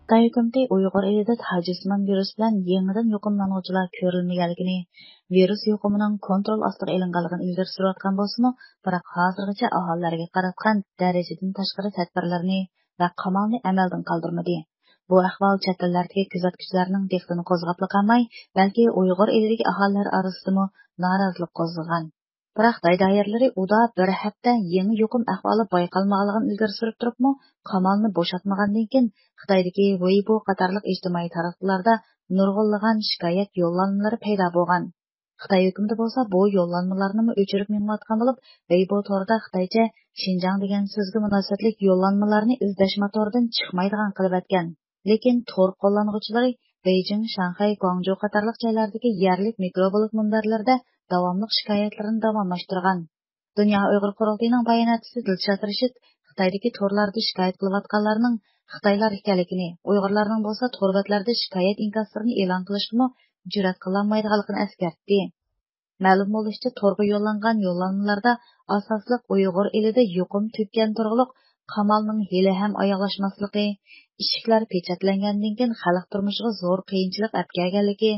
Xitoy hukumati Uyg'ur elida Tojikiston virus bilan yangidan yuqumlanuvchilar ko'rilmaganligini, virus yuqumining kontrol ostiga ilinganligini ilgari surayotgan bo'lsa-mu, biroq hozirgacha aholilarga qaratgan darajadan tashqari tadbirlarni va qamalni amaldan qoldirmadi. Bu ahvol chet ellardagi kuzatuvchilarning diqqatini qo'zg'ab qolmay, balki Uyg'ur elidagi aholilar orasida norozilik qo'zg'agan. Biroq doiralari uda bir hafta yangi yuqum ahvoli bayqalmaganligini ilgari surib turibmi, qamalni bo'shatmagandan keyin Xitoydagi Weibo qatorliq ijtimoiy tarmoqlarda nurg'unlagan shikoyat yo'llanmalari paydo bo'lgan. Xitoy hukumati bo'lsa bu yo'llanmalarni o'chirib minmayotgan bo'lib, Weibo torida Xitoycha Xinjiang degan so'zga munosabatli yo'llanmalarni izlash motoridan chiqmaydigan qilib atgan. Lekin tor qo'llanuvchilari Beijing, Shanxay, Guangzhou qatorliq joylardagi yerlik mikroblog munbarlarida davomli shikoyatlarini davomlashtirgan. Dunyo Uyg'ur qurultiyining bayonotchisi Dilshod Rashid Xitoydagi torlarda shikoyat qilayotganlarning Xitoylar ekanligini, Uyg'urlarning bo'lsa torbatlarda shikoyat inkaslarini e'lon qilishga jur'at qilolmaydiganligini eskartdi. Ma'lum bo'lishicha, torga yo'llangan yo'llanmalarda asosliq Uyg'ur elida yuqum tuggan turg'uliq qamalning hali ham oyoqlashmasligi, ishiklar pechatlangandan keyin xalq turmushiga zo'r qiyinchilik olib kelganligi,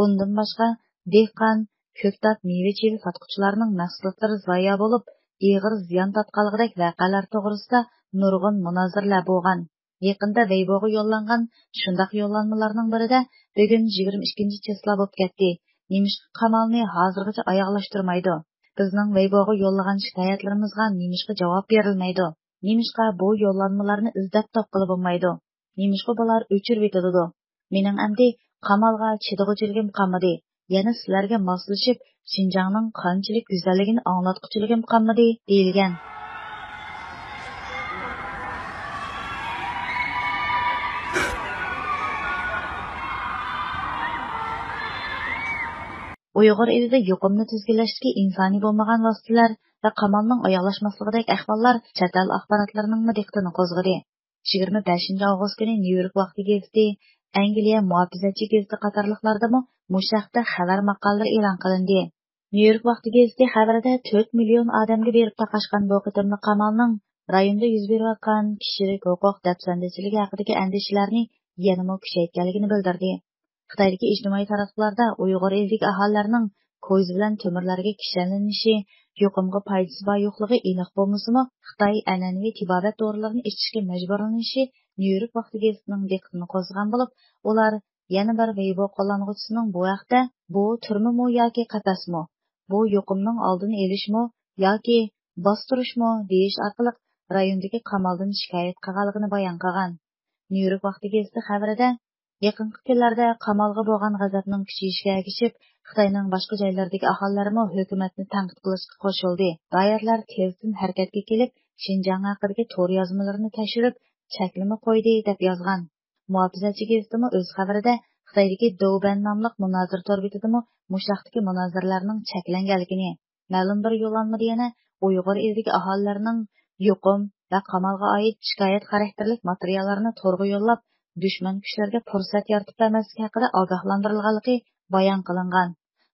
undan boshqa dehqon, ko'ktat, meva-cheva sotuvchilarning mahsulotlari zoya bo'lib, ig'ir ziyon tortganligidek voqealar to'g'risida nurg'un munozaralar bo'lgan. Yaqinda Weibo'ga yo'llangan shundoq yo'llanmalarning birida bugun 22 chesla bo'lib ketdi. Nimishqa qamalni hozirgacha oyoqlashtirmaydi. Bizning Weibo'ga yo'llagan shikoyatlarimizga nimishqa javob berilmaydi. Nimishqa bu yo'llanmalarni izlab topqilib bo'lmaydi. Nimishqa bular o'chirib etadi. Mening amdi qamalga chidag'uchiligim qolmadi. Yana sizlarga moslashib, Xinjiangning qanchalik go'zalligini anglatquchiligim qolmadi, deyilgan. Uyg'ur elida yuqumni tizginlashga insoniy bo'lmagan vositalar va qamalning oyoqlashmasligidek ahvollar chet el axborotlarining diqqatini qo'zg'adi. 25 avgust kuni Nyu-York vaqti gazeti, Angliya muhofizachi gazeti qatorliqlardami mushaqda xabar maqolalar e'lon qilindi. Nyu-York vaqti gazeti xabarida 4 million odamga berib taqashgan bu qitimli qamalning rayonda yuz berayotgan kishilik huquq dafsandachiligi haqidagi andishalarni yanada kuchaytirganligini bildirdi. Xitoydagi ijtimoiy tarmoqlarda Uyg'ur elidagi aholilarning ko'z bilan to'mirlarga kishanlanishi, yuqumga foydasi bor yo'qligi aniq bo'lmasa-mu, Xitoy an'anaviy tibobat dorilarini ichishga majburlanishi Nyu-York vaqti gazetining diqqatini qo'zg'agan bo'lib, ular yana bir Weibo qo'llanuvchisining bu haqda bu turmi yoki qafasmi, bu yuqumning oldini olishmi yoki bostirishmi deyish orqali rayondagi qamaldan shikoyat qilganligini bayon qilgan. Nyu-York vaqti gazeti xabarida yaqinqi kunlarda qamalga bo'lgan g'azabning kuchayishiga ergishib, Xitoyning boshqa joylaridagi aholilarimi hukumatni tanqid qilishga qo'shildi. Doirlar tezdan harakatga kelib, Xinjiang haqidagi to'r yozmalarini tekshirib, cheklama qo'ydi deb yozgan. Muhofizachi gazetimi o'z xabarida Xitoydagi Douban nomli munozir torbitidimi mushaqdagi munozirlarning cheklanganligini, ma'lum bir yo'llanmada yana Uyg'ur elidagi aholilarning yuqum va qamalga oid shikoyat xarakterlik materiallarni to'rga yo'llab, dushman kuchlarga fursat yaratib bermaslik haqida ogohlantirilganligi bayon qilingan.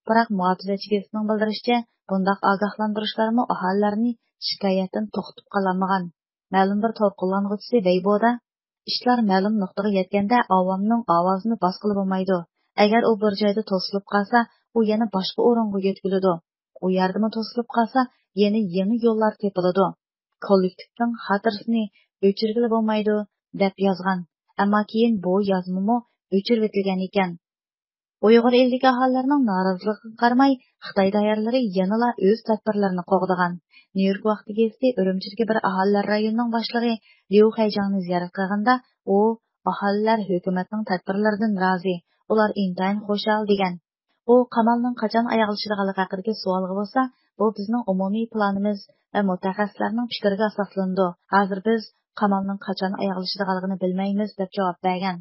Biroq muhofizachi gazetining bildirishicha, bundoq ogohlantirishlarmi aholilarni shikoyatdan to'xtatib qolmagan. Ma'lum bir to'r qo'llanuvchisi Weibo'da ishlar ma'lum nuqtaga yetganda avomning ovozini bosqilib bo'lmaydi. Agar u bir joyda to'silib qolsa, u yana boshqa o'ringa yetkaziladi. U yerdami to'silib qolsa, yana yangi yo'llar topiladi. Kollektivning xotirasini o'chirgili bo'lmaydi deb yozgan. Ammo keyin bu yozmami o'chirib etilgan ekan. Uyg'ur elidagi aholilarning noroziligiga qaramay, Xitoy doiralari yanada o'z tadbirlarini qo'g'dagan. Nyu-York vaqti gazeti Urumchidagi bir aholilar rayonining boshlig'i Liu Haijangni ziyorat qilganda, u aholilar hukumatning tadbirlaridan rozi, ular intayin xushal degan. U qamalning qachon oyoqlashadiganligi haqidagi savolga bo'lsa, bu bizning umumiy planimiz va mutaxassislarning fikriga asoslandi. Hozir biz qamalning qachon oyoqlashadiganligini bilmaymiz deb javob bergan.